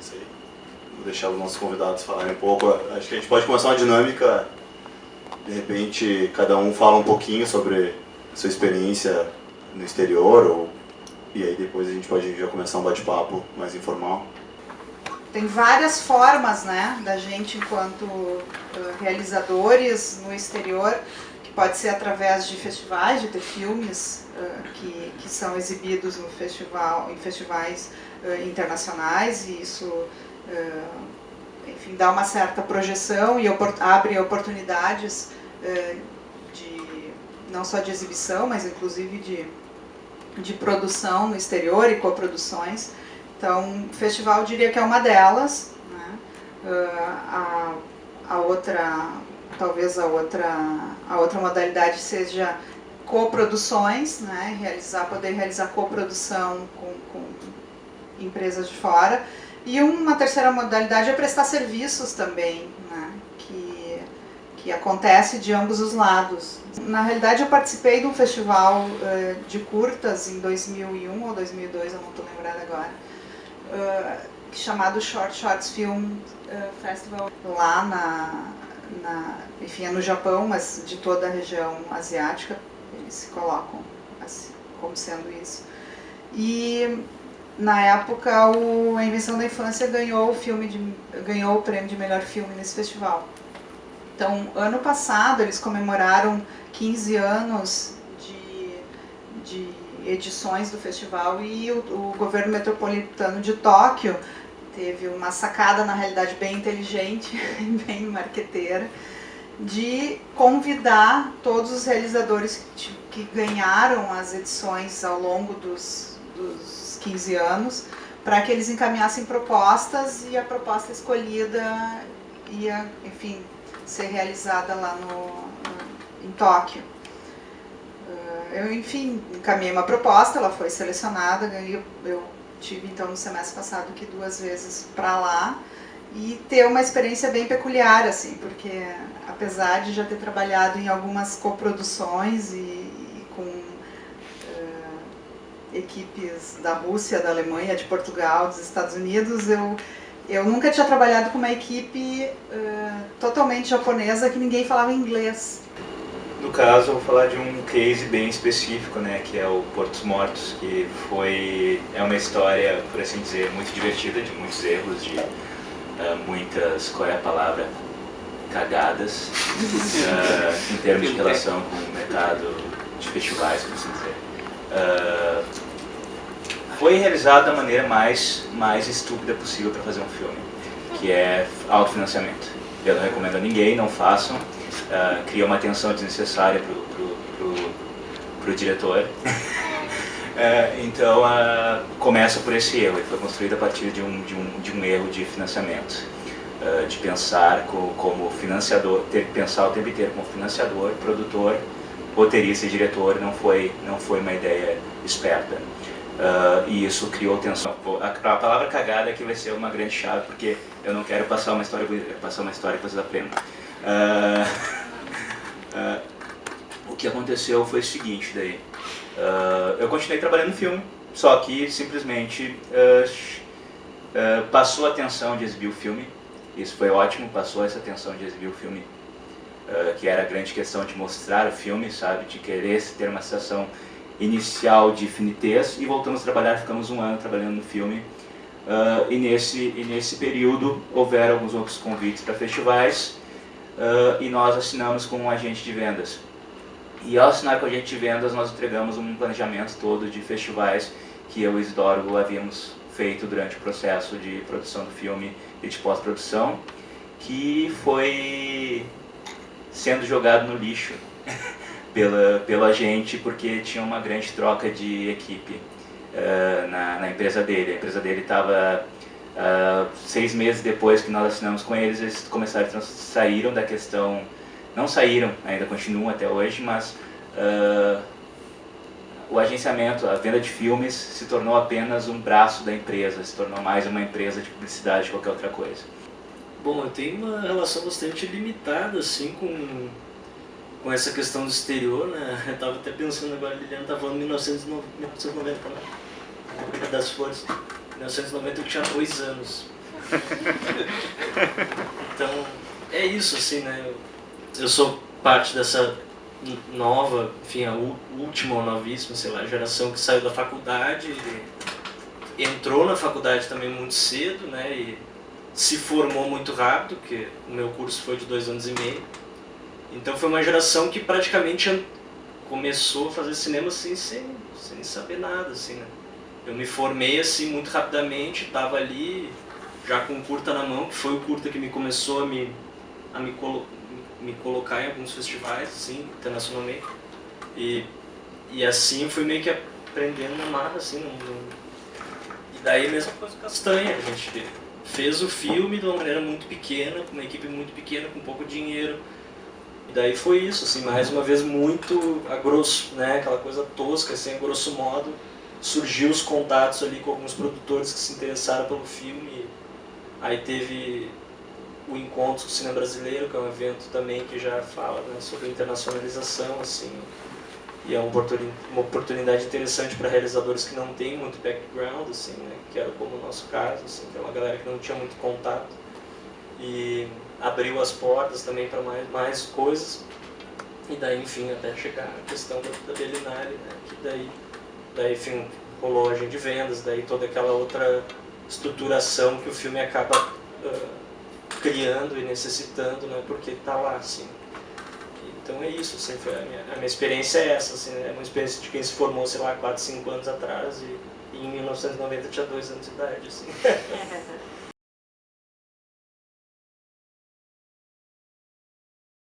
sei. Vou deixar os nossos convidados falarem um pouco. Acho que a gente pode começar uma dinâmica. De repente, cada um fala um pouquinho sobre a sua experiência no exterior, e aí depois a gente pode já começar um bate-papo mais informal. Tem várias formas, né, da gente enquanto realizadores no exterior, que pode ser através de festivais, de ter filmes que são exibidos no festival, em festivais internacionais, e isso, enfim, dá uma certa projeção e abre oportunidades não só de exibição, mas inclusive de produção no exterior e coproduções. Então, o festival eu diria que é uma delas, né? Talvez a outra modalidade seja coproduções, né? Poder realizar coprodução com empresas de fora. E uma terceira modalidade é prestar serviços também, né? Que acontece de ambos os lados. Na realidade, eu participei de um festival de curtas em 2001 ou 2002, eu não estou lembrada agora, chamado Short Shorts Film Festival, lá enfim, é no Japão, mas de toda a região asiática, eles se colocam assim, como sendo isso. E na época, A Invenção da Infância ganhou o prêmio de melhor filme nesse festival. Então, ano passado, eles comemoraram 15 anos de edições do festival, e o governo metropolitano de Tóquio teve uma sacada, na realidade, bem inteligente, bem marqueteira, de convidar todos os realizadores que ganharam as edições ao longo dos 15 anos, para que eles encaminhassem propostas, e a proposta escolhida ia, enfim, ser realizada lá em Tóquio. Eu, enfim, encaminhei uma proposta, ela foi selecionada, eu tive, então, no semestre passado, que 2 vezes para lá, e ter uma experiência bem peculiar, assim, porque apesar de já ter trabalhado em algumas coproduções e com equipes da Rússia, da Alemanha, de Portugal, dos Estados Unidos, eu nunca tinha trabalhado com uma equipe totalmente japonesa que ninguém falava inglês. No caso, eu vou falar de um case bem específico, né, que é o Portos Mortos, que é uma história, por assim dizer, muito divertida, de muitos erros, de muitas, qual é a palavra, cagadas, em termos de relação com o mercado de festivais, por assim dizer. Foi realizado da maneira mais estúpida possível para fazer um filme, que é autofinanciamento. Eu não recomendo a ninguém, não façam. Cria uma tensão desnecessária pro diretor. Então começa por esse erro. Ele foi construído a partir de um erro de financiamento, de pensar como financiador, ter que pensar o tempo inteiro como financiador, produtor, roteirista e diretor. Não foi uma ideia esperta. E isso criou tensão. A palavra cagada aqui vai ser uma grande chave, porque eu não quero passar uma história que vocês aprendam. O que aconteceu foi o seguinte daí. Eu continuei trabalhando no filme, só que simplesmente passou a tensão de exibir o filme. Isso foi ótimo, passou essa tensão de exibir o filme, que era a grande questão de mostrar o filme, sabe, de querer ter uma sensação inicial de finitez, e voltamos a trabalhar, ficamos 1 ano trabalhando no filme. E nesse período houveram alguns outros convites para festivais, e nós assinamos com um agente de vendas. E ao assinar com o agente de vendas, nós entregamos um planejamento todo de festivais que eu e Isidoro havíamos feito durante o processo de produção do filme e de pós-produção, que foi sendo jogado no lixo pelo agente, porque tinha uma grande troca de equipe na empresa dele. A empresa dele estava 6 meses depois que nós assinamos com eles, saíram da questão, não saíram, ainda continuam até hoje, mas o agenciamento, a venda de filmes se tornou apenas um braço da empresa, se tornou mais uma empresa de publicidade que qualquer outra coisa. Bom, eu tenho uma relação bastante limitada assim com essa questão do exterior, né? Eu estava até pensando agora, Liliana estava falando 1990, das Flores. Em 1990 eu tinha 2 anos. Então, é isso, assim, né? Eu sou parte dessa nova, enfim, a última ou novíssima, sei lá, geração que saiu da faculdade, entrou na faculdade também muito cedo, né? E se formou muito rápido, porque o meu curso foi de 2 anos e meio. Então foi uma geração que praticamente começou a fazer cinema assim, sem saber nada, assim, né? Eu me formei assim muito rapidamente, estava ali já com um curta na mão, que foi o curta que me começou a me colocar em alguns festivais, assim, internacionalmente. E assim eu fui meio que aprendendo na marra, assim, e daí mesma coisa com Castanha, a gente fez o filme de uma maneira muito pequena, com uma equipe muito pequena, com pouco dinheiro. E daí foi isso, assim, mais uma vez muito a grosso, né, aquela coisa tosca, assim, a grosso modo, surgiu os contatos ali com alguns produtores que se interessaram pelo filme. Aí teve o Encontro do Cinema Brasileiro, que é um evento também que já fala, né, sobre internacionalização, assim, e é uma oportunidade interessante para realizadores que não têm muito background, assim, né, que era como o nosso caso, assim, que é uma galera que não tinha muito contato, e abriu as portas também para mais coisas, e daí, enfim, até chegar a questão da Berlinale, né, que daí, enfim, rolou a agenda de vendas, daí toda aquela outra estruturação que o filme acaba criando e necessitando, né, porque está lá, assim. Então é isso, assim, a minha experiência é essa, assim, é uma experiência de quem se formou, sei lá, 4, 5 anos atrás, e em 1990 tinha 2 anos de idade, assim.